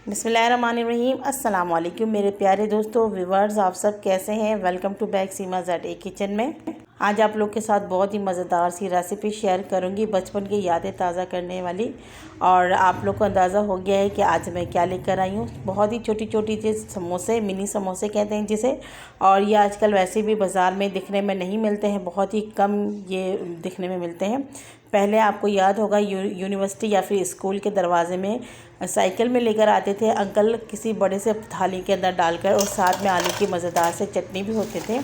बिस्मिल्लाहिर्रहमानिर्रहीम। अस्सलाम वालेकुम मेरे प्यारे दोस्तों व्यूवर्स, आप सब कैसे हैं। Welcome to back Seema Z kitchen में। आज आप लोग के साथ बहुत ही मज़ेदार सी रेसिपी शेयर करूंगी, बचपन की यादें ताज़ा करने वाली। और आप लोग को अंदाज़ा हो गया है कि आज मैं क्या लेकर आई हूँ। बहुत ही छोटी छोटी चीज़, समोसे, मिनी समोसे कहते हैं जिसे। और ये आजकल वैसे भी बाज़ार में दिखने में नहीं मिलते हैं, बहुत ही कम ये दिखने में मिलते हैं। पहले आपको याद होगा यूनिवर्सिटी या फिर स्कूल के दरवाजे में साइकिल में लेकर आते थे अंकल, किसी बड़े से थाली के अंदर डालकर, और साथ में आलू की मज़ेदार से चटनी भी होते थे।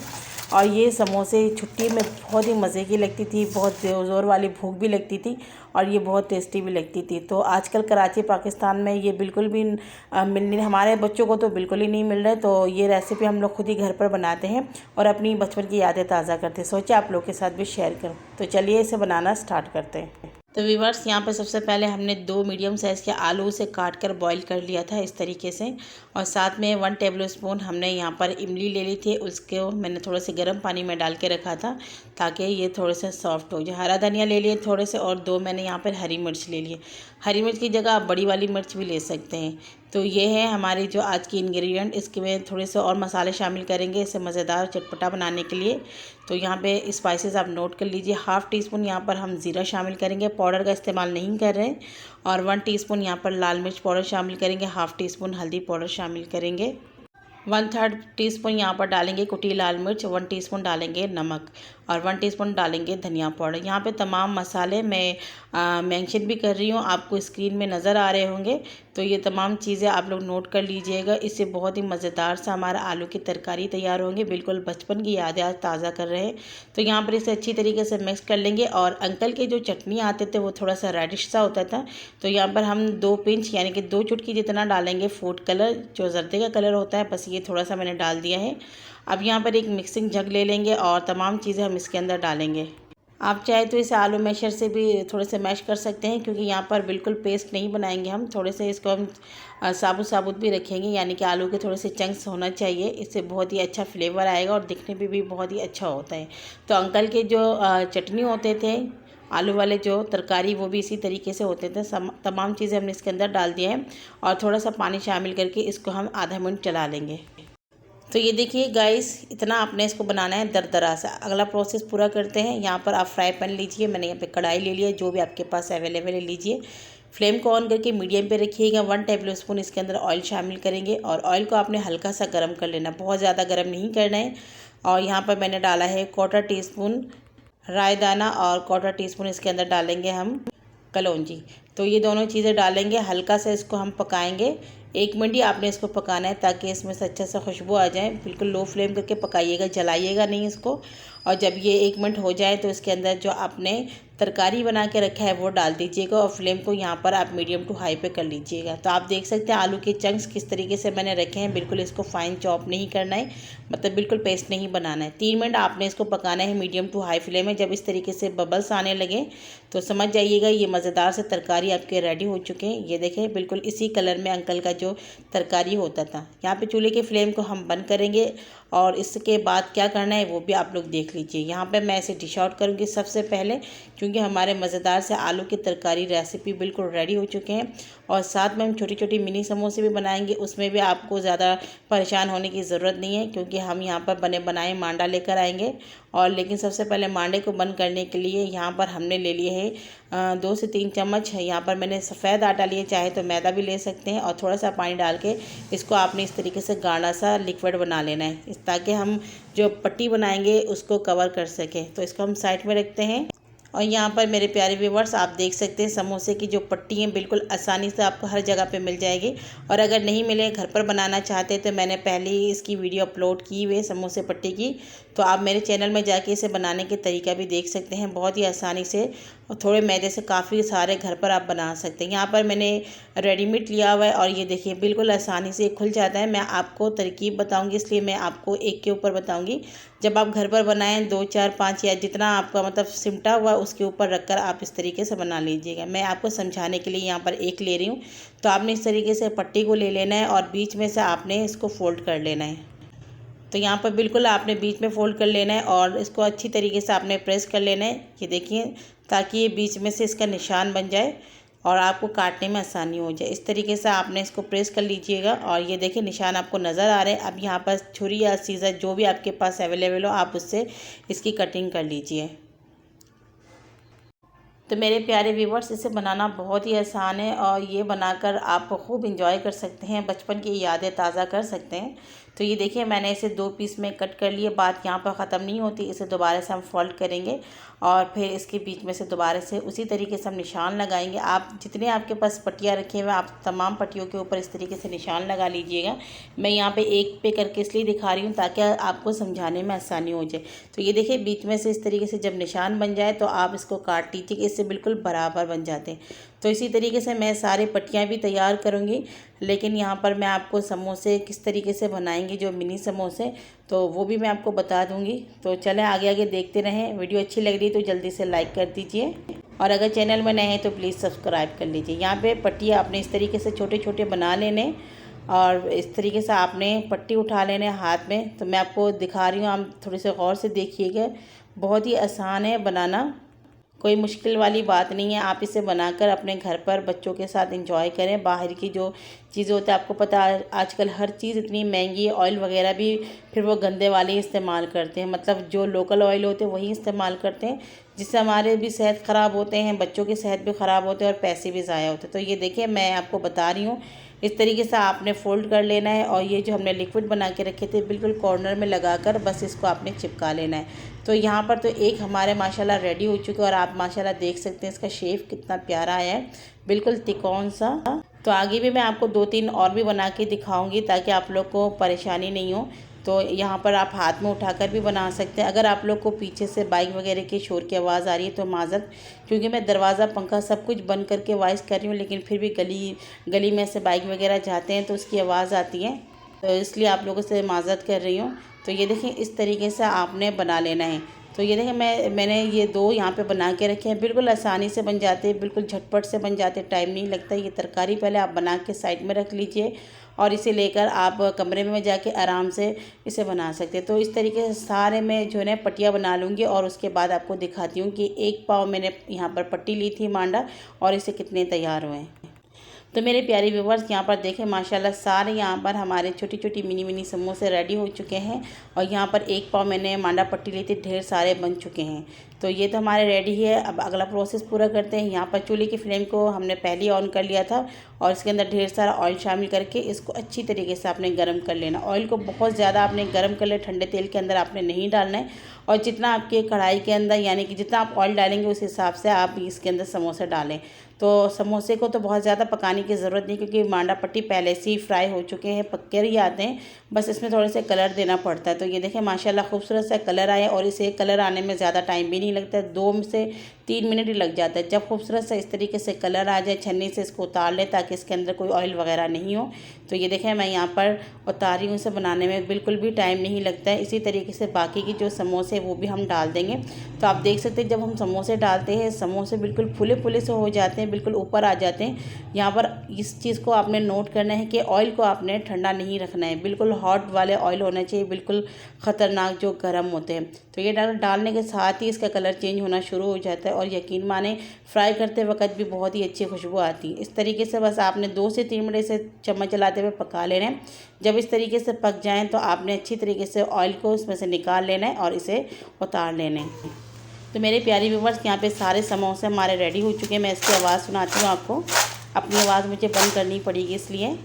और ये समोसे छुट्टी में बहुत ही मज़े की लगती थी, बहुत ज़ोर वाली भूख भी लगती थी और ये बहुत टेस्टी भी लगती थी। तो आजकल कराची पाकिस्तान में ये बिल्कुल भी मिलने, हमारे बच्चों को तो बिल्कुल ही नहीं मिल रहा है। तो ये रेसिपी हम लोग खुद ही घर पर बनाते हैं और अपनी बचपन की यादें ताज़ा करते हैं। सोचा आप लोग के साथ भी शेयर करूँ, तो चलिए इसे बनाना स्टार्ट करते हैं। तो व्यूअर्स, यहाँ पर सबसे पहले हमने 2 मीडियम साइज़ के आलू से काट कर बॉईल कर लिया था इस तरीके से। और साथ में 1 टेबलस्पून हमने यहाँ पर इमली ले ली थी, उसको मैंने थोड़े से गर्म पानी में डाल के रखा था ताकि ये थोड़े से सॉफ्ट हो जाए। हरा धनिया ले लिए थोड़े से, और 2 मैंने यहाँ पर हरी मिर्च ले लिए। हरी मिर्च की जगह आप बड़ी वाली मिर्च भी ले सकते हैं। तो ये है हमारी जो आज की इंग्रेडिएंट। इसके में थोड़े से और मसाले शामिल करेंगे इसे मज़ेदार चटपटा बनाने के लिए। तो यहाँ पे स्पाइसेस आप नोट कर लीजिए। 1/2 टीस्पून यहाँ पर हम ज़ीरा शामिल करेंगे, पाउडर का इस्तेमाल नहीं कर रहे हैं। और 1 टीस्पून यहाँ पर लाल मिर्च पाउडर शामिल करेंगे। 1/2 टीस्पून हल्दी पाउडर शामिल करेंगे। 1/3 टीस्पून यहाँ पर डालेंगे कुटी लाल मिर्च। 1 टीस्पून डालेंगे नमक और 1 टीस्पून डालेंगे धनिया पाउडर। यहाँ पे तमाम मसाले मैं मेंशन भी कर रही हूँ, आपको स्क्रीन में नज़र आ रहे होंगे। तो ये तमाम चीज़ें आप लोग नोट कर लीजिएगा। इससे बहुत ही मज़ेदार सा हमारा आलू की तरकारी तैयार होंगे। बिल्कुल बचपन की यादें आज ताज़ा कर रहे हैं। तो यहाँ पर इसे अच्छी तरीके से मिक्स कर लेंगे। और अंकल के जो चटनी आते थे वो थोड़ा सा रेडिश सा होता था, तो यहाँ पर हम 2 पिंच यानी कि 2 चुटकी जितना डालेंगे फूड कलर, जो जर्दे का कलर होता है, बस ये थोड़ा सा मैंने डाल दिया है। अब यहाँ पर एक मिक्सिंग जग ले लेंगे और तमाम चीज़ें हम इसके अंदर डालेंगे। आप चाहे तो इसे आलू मैशर से भी थोड़े से मैश कर सकते हैं, क्योंकि यहाँ पर बिल्कुल पेस्ट नहीं बनाएंगे हम, थोड़े से इसको हम साबुत साबुत भी रखेंगे, यानी कि आलू के थोड़े से चंक्स होना चाहिए। इससे बहुत ही अच्छा फ्लेवर आएगा और दिखने में भी बहुत ही अच्छा होता है। तो अंकल के जो चटनी होते थे आलू वाले, जो तरकारी, वो भी इसी तरीके से होते थे। तमाम चीज़ें हमने इसके अंदर डाल दिया है और थोड़ा सा पानी शामिल करके इसको हम आधा मिनट चला लेंगे। तो ये देखिए गाइस, इतना आपने इसको बनाना है दरदरा सा। अगला प्रोसेस पूरा करते हैं। यहाँ पर आप फ्राई पैन लीजिए, मैंने यहाँ पे कढ़ाई ले लिया, जो भी आपके पास अवेलेबल है लीजिए। फ्लेम को ऑन करके मीडियम पे रखिएगा। 1 टेबलस्पून इसके अंदर ऑयल शामिल करेंगे और ऑयल को आपने हल्का सा गर्म कर लेना, बहुत ज़्यादा गर्म नहीं करना है। और यहाँ पर मैंने डाला है 1/4 टीस्पून राई दाना और 1/4 टीस्पून इसके अंदर डालेंगे हम कलौंजी। तो ये दोनों चीज़ें डालेंगे, हल्का सा इसको हम पकाएंगे। 1 मिनट ही आपने इसको पकाना है ताकि इसमें से अच्छा सा खुशबू आ जाए। बिल्कुल लो फ्लेम करके पकाइएगा, जलाइएगा नहीं इसको। और जब ये 1 मिनट हो जाए तो इसके अंदर जो आपने तरकारी बना के रखा है वो डाल दीजिएगा और फ्लेम को यहाँ पर आप मीडियम टू हाई पे कर लीजिएगा। तो आप देख सकते हैं आलू के चंक्स किस तरीके से मैंने रखे हैं। बिल्कुल इसको फाइन चॉप नहीं करना है, मतलब बिल्कुल पेस्ट नहीं बनाना है। 3 मिनट आपने इसको पकाना है मीडियम टू हाई फ्लेम में। जब इस तरीके से बबल्स आने लगे तो समझ जाइएगा ये मज़ेदार से तरकारी आपके रेडी हो चुके हैं। ये देखें, बिल्कुल इसी कलर में अंकल का जो तरकारी होता था। यहाँ पे चूल्हे के फ्लेम को हम बंद करेंगे और इसके बाद क्या करना है वो भी आप लोग देख लीजिए। यहाँ पे मैं इसे डिश आउट करूँगी सबसे पहले, क्योंकि हमारे मज़ेदार से आलू की तरकारी रेसिपी बिल्कुल रेडी हो चुके हैं। और साथ में हम छोटी छोटी मिनी समोसे भी बनाएंगे, उसमें भी आपको ज़्यादा परेशान होने की ज़रूरत नहीं है, क्योंकि हम यहाँ पर बने बनाए मांडा लेकर आएंगे। और लेकिन सबसे पहले मांडे को बंद करने के लिए यहाँ पर हमने ले लिए है 2 से 3 चम्मच है। यहाँ पर मैंने सफ़ेद आटा लिए, चाहे तो मैदा भी ले सकते हैं। और थोड़ा सा पानी डाल के इसको आपने इस तरीके से गाढ़ा सा लिक्विड बना लेना है, ताकि हम जो पट्टी बनाएंगे उसको कवर कर सकें। तो इसको हम साइड में रखते हैं। और यहाँ पर मेरे प्यारे व्यूवर्स, आप देख सकते हैं समोसे की जो पट्टी है बिल्कुल आसानी से आपको हर जगह पे मिल जाएगी। और अगर नहीं मिले, घर पर बनाना चाहते हैं, तो मैंने पहले ही इसकी वीडियो अपलोड की हुई है समोसे पट्टी की, तो आप मेरे चैनल में जाके इसे बनाने के तरीका भी देख सकते हैं। बहुत ही आसानी से और थोड़े मैदे से काफ़ी सारे घर पर आप बना सकते हैं। यहाँ पर मैंने रेडीमेड लिया हुआ है और ये देखिए बिल्कुल आसानी से खुल जाता है। मैं आपको तरकीब बताऊँगी, इसलिए मैं आपको एक के ऊपर बताऊँगी। जब आप घर पर बनाएं 2, 4, 5 या जितना आपका मतलब सिमटा हुआ उसके ऊपर रखकर आप इस तरीके से बना लीजिएगा। मैं आपको समझाने के लिए यहाँ पर एक ले रही हूँ। तो आपने इस तरीके से पट्टी को ले लेना है और बीच में से आपने इसको फोल्ड कर लेना है। तो यहाँ पर बिल्कुल आपने बीच में फोल्ड कर लेना है और इसको अच्छी तरीके से आपने प्रेस कर लेना है। ये देखिए, ताकि ये बीच में से इसका निशान बन जाए। और आपको काटने में आसानी हो जाए। इस तरीके से आपने इसको प्रेस कर लीजिएगा और ये देखिए निशान आपको नज़र आ रहे हैं। अब यहाँ पर छुरी या सीज़र जो भी आपके पास अवेलेबल हो आप उससे इसकी कटिंग कर लीजिए। तो मेरे प्यारे व्यूवर्स, इसे बनाना बहुत ही आसान है और ये बनाकर आप खूब इंजॉय कर सकते हैं, बचपन की यादें ताज़ा कर सकते हैं। तो ये देखिए मैंने इसे 2 पीस में कट कर लिए। बात यहाँ पर ख़त्म नहीं होती, इसे दोबारा से हम फोल्ड करेंगे और फिर इसके बीच में से दोबारा से उसी तरीके से हम निशान लगाएंगे। आप जितने आपके पास पट्टियाँ रखे हुए आप तमाम पट्टियों के ऊपर इस तरीके से निशान लगा लीजिएगा। मैं यहाँ पे एक पे करके इसलिए दिखा रही हूँ ताकि आपको समझाने में आसानी हो जाए। तो ये देखिए बीच में से इस तरीके से जब निशान बन जाए तो आप इसको काट लीजिए, इससे बिल्कुल बराबर बन जाते हैं। तो इसी तरीके से मैं सारी पट्टियाँ भी तैयार करूँगी, लेकिन यहाँ पर मैं आपको समोसे किस तरीके से बनाएंगे, जो मिनी समोसे, तो वो भी मैं आपको बता दूँगी। तो चलें आगे आगे देखते रहें। वीडियो अच्छी लग रही है तो जल्दी से लाइक कर दीजिए और अगर चैनल में नए हैं तो प्लीज़ सब्सक्राइब कर लीजिए। यहाँ पे पट्टियाँ आपने इस तरीके से छोटे छोटे बना लेने और इस तरीके से आपने पट्टी उठा लेने हाथ में। तो मैं आपको दिखा रही हूँ, आप थोड़े से गौर से देखिएगा। बहुत ही आसान है बनाना, कोई मुश्किल वाली बात नहीं है। आप इसे बनाकर अपने घर पर बच्चों के साथ एंजॉय करें। बाहर की जो चीज़ें होती है, आपको पता है आजकल हर चीज़ इतनी महंगी है। ऑयल वगैरह भी फिर वो गंदे वाले इस्तेमाल करते हैं, मतलब जो लोकल ऑयल होते हैं वही इस्तेमाल करते हैं, जिससे हमारे भी सेहत ख़राब होते हैं, बच्चों की सेहत भी ख़राब होते हैं और पैसे भी ज़ाया होते हैं। तो ये देखिए मैं आपको बता रही हूँ, इस तरीके से आपने फ़ोल्ड कर लेना है और ये जो हमने लिक्विड बना के रखे थे बिल्कुल कॉर्नर में लगाकर बस इसको आपने चिपका लेना है। तो यहाँ पर तो एक हमारे माशाल्लाह रेडी हो चुके हैं और आप माशाल्लाह देख सकते हैं इसका शेप कितना प्यारा आया है, बिल्कुल तिकोन सा। तो आगे भी मैं आपको 2-3 और भी बना के दिखाऊंगी ताकि आप लोग को परेशानी नहीं हो। तो यहाँ पर आप हाथ में उठाकर भी बना सकते हैं। अगर आप लोग को पीछे से बाइक वगैरह की शोर की आवाज़ आ रही है तो माज़रत, क्योंकि मैं दरवाज़ा पंखा सब कुछ बंद करके वॉइस कर रही हूँ, लेकिन फिर भी गली में से बाइक वगैरह जाते हैं तो उसकी आवाज़ आती है, तो इसलिए आप लोगों से माज़रत कर रही हूँ। तो ये देखिए इस तरीके से आपने बना लेना है। तो ये देखिए मैंने ये 2 यहाँ पे बना के रखे हैं, बिल्कुल आसानी से बन जाते हैं, बिल्कुल झटपट से बन जाते हैं, टाइम नहीं लगता। ये तरकारी पहले आप बना के साइड में रख लीजिए और इसे लेकर आप कमरे में जाके आराम से इसे बना सकते हैं। तो इस तरीके से सारे मैं जो है ना पट्टियाँ बना लूँगी और उसके बाद आपको दिखाती हूँ कि 1 पाव मैंने यहाँ पर पट्टी ली थी मांडा और इसे कितने तैयार हुए हैं। तो मेरे प्यारे व्यूवर्स यहाँ पर देखें माशाल्लाह सारे यहाँ पर हमारे छोटी छोटी मिनी समोसे रेडी हो चुके हैं और यहाँ पर 1 पाव मैंने मांडा पट्टी ली थी, ढेर सारे बन चुके हैं। तो ये तो हमारे रेडी है। अब अगला प्रोसेस पूरा करते हैं। यहाँ पर चूल्हे की फ्लेम को हमने पहले ही ऑन कर लिया था और इसके अंदर ढेर सारा ऑयल शामिल करके इसको अच्छी तरीके से आपने गर्म कर लेना। ऑयल को बहुत ज़्यादा आपने गर्म कर लिया, ठंडे तेल के अंदर आपने नहीं डालना है और जितना आपके कढ़ाई के अंदर यानी कि जितना आप ऑयल डालेंगे उस हिसाब से आप इसके अंदर समोसे डालें। तो समोसे को तो बहुत ज़्यादा पकाने की ज़रूरत नहीं, क्योंकि मांडा पट्टी पहले से ही फ्राई हो चुके हैं, पक्के ही आते हैं, बस इसमें थोड़े से कलर देना पड़ता है। तो ये देखें माशाल्लाह खूबसूरत सा कलर आया और इसे कलर आने में ज़्यादा टाइम भी नहीं लगता है, 2 से 3 मिनट ही लग जाता है। जब खूबसूरत सा इस तरीके से कलर आ जाए छन्नी से इसको उतार लें ताकि इसके अंदर कोई ऑयल वगैरह नहीं हो। तो ये देखें मैं यहाँ पर उतार रही हूँ, इसे बनाने में बिल्कुल भी टाइम नहीं लगता है। इसी तरीके से बाकी की जो समोसे वो भी हम डाल देंगे। तो आप देख सकते हैं जब हम समोसे डालते हैं समोसे बिल्कुल फुले फुले से हो जाते हैं, बिल्कुल ऊपर आ जाते हैं। यहाँ पर इस चीज़ को आपने नोट करना है कि ऑयल को आपने ठंडा नहीं रखना है, बिल्कुल हॉट वाले ऑयल होना चाहिए, बिल्कुल ख़तरनाक जो गर्म होते हैं। तो ये डालने के साथ ही इसका कलर चेंज होना शुरू हो जाता है और यकीन माने फ्राई करते वक्त भी बहुत ही अच्छी खुशबू आती है। इस तरीके से बस आपने 2 से 3 मिनट से चम्मच चलाते हुए पका लेना है। जब इस तरीके से पक जाएँ तो आपने अच्छी तरीके से ऑयल को इसमें से निकाल लेना है और इसे उतार लेना है। तो मेरे प्यारे व्यूवर्स यहाँ पे सारे समोसे हमारे रेडी हो चुके हैं। मैं इसकी आवाज़ सुनाती हूँ आपको, अपनी आवाज़ मुझे बंद करनी पड़ेगी इसलिए।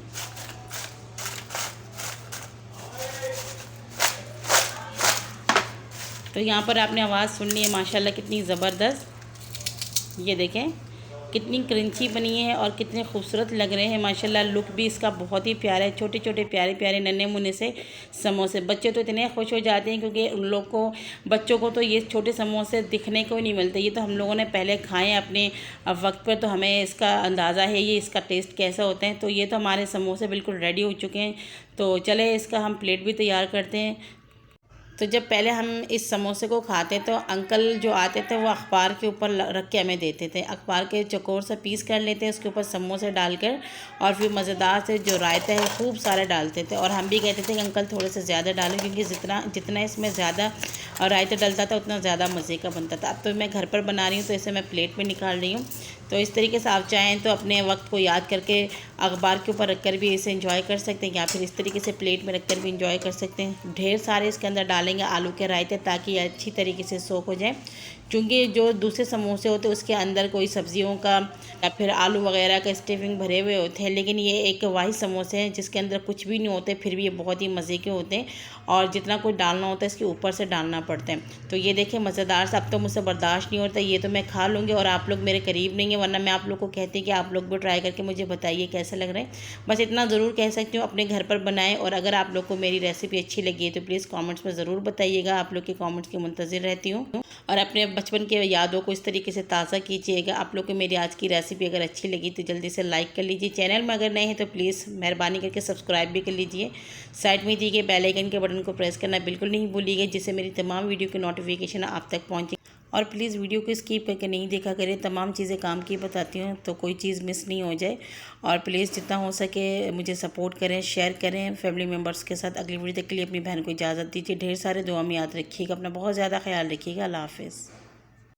तो यहाँ पर आपने आवाज़ सुन ली है माशाल्लाह कितनी ज़बरदस्त। ये देखें कितनी क्रंची बनी है और कितने खूबसूरत लग रहे हैं माशाल्लाह। लुक भी इसका बहुत ही प्यारा है, छोटे छोटे प्यारे प्यारे नन्हे मुन्ने से समोसे। बच्चे तो इतने खुश हो जाते हैं क्योंकि उन लोग को बच्चों को तो ये छोटे समोसे दिखने को नहीं मिलते। ये तो हम लोगों ने पहले खाए अपने वक्त पर, तो हमें इसका अंदाज़ा है ये इसका टेस्ट कैसा होता है। तो ये तो हमारे समोसे बिल्कुल रेडी हो चुके हैं। तो चले इसका हम प्लेट भी तैयार करते हैं। तो जब पहले हम इस समोसे को खाते तो अंकल जो आते थे वो अखबार के ऊपर रख के हमें देते थे। अखबार के चौकोर से पीस कर लेते हैं, उसके ऊपर समोसे डालकर और फिर मज़ेदार से जो रायता है खूब सारे डालते थे। और हम भी कहते थे कि अंकल थोड़े से ज़्यादा डालें, क्योंकि जितना इसमें ज़्यादा रायता डलता था उतना ज़्यादा मज़े का बनता था। अब तो मैं घर पर बना रही हूँ तो इसे मैं प्लेट में निकाल रही हूँ। तो इस तरीके से आप चाहें तो अपने वक्त को याद करके अखबार के ऊपर रखकर भी इसे एंजॉय कर सकते हैं, या फिर इस तरीके से प्लेट में रखकर भी एंजॉय कर सकते हैं। ढेर सारे इसके अंदर डालेंगे आलू के रायते, ताकि ये अच्छी तरीके से सोक हो जाए। क्योंकि जो दूसरे समोसे होते हैं उसके अंदर कोई सब्जियों का या फिर आलू वगैरह का स्टफिंग भरे हुए होते हैं, लेकिन ये एक वाही समोसे हैं जिसके अंदर कुछ भी नहीं होते, फिर भी ये बहुत ही मज़े के होते हैं। और जितना कुछ डालना होता है इसके ऊपर से डालना पड़ता है। तो ये देखें मज़ेदार सा, अब तो मुझसे बर्दाश्त नहीं होता, ये तो मैं खा लूँगी और आप लोग मेरे करीब नहीं है, वरना मैं आप लोग को कहती कि आप लोग भी ट्राई करके मुझे बताइए कैसे लग रहे हैं। बस इतना ज़रूर कह सकती हूँ, अपने घर पर बनाएं। और अगर आप लोग को मेरी रेसिपी अच्छी लगी है तो प्लीज़ कमेंट्स में ज़रूर बताइएगा, आप लोग के कमेंट्स की मुंतज़िर रहती हूँ। और अपने बचपन के यादों को इस तरीके से ताज़ा कीजिएगा। आप लोग को मेरी आज की रेसिपी अगर अच्छी लगी तो जल्दी से लाइक कर लीजिए। चैनल में अगर नए हैं तो प्लीज़ मेहरबानी करके सब्सक्राइब भी कर लीजिए। साइड में दिए गए बेल आइकन के बटन को प्रेस करना बिल्कुल नहीं भूलिएगा, जिससे मेरी तमाम वीडियो की नोटिफिकेशन आप तक पहुँचे। और प्लीज़ वीडियो को स्किप करके नहीं देखा करें, तमाम चीज़ें काम की बताती हूँ तो कोई चीज़ मिस नहीं हो जाए। और प्लीज़ जितना हो सके मुझे सपोर्ट करें, शेयर करें फैमिली मेम्बर्स के साथ। अगली वीडियो तक के लिए अपनी बहन को इजाज़त दीजिए। ढेर सारे दुआ में याद रखिएगा, अपना बहुत ज़्यादा ख्याल रखिएगा। अल्लाह हाफ़िज़।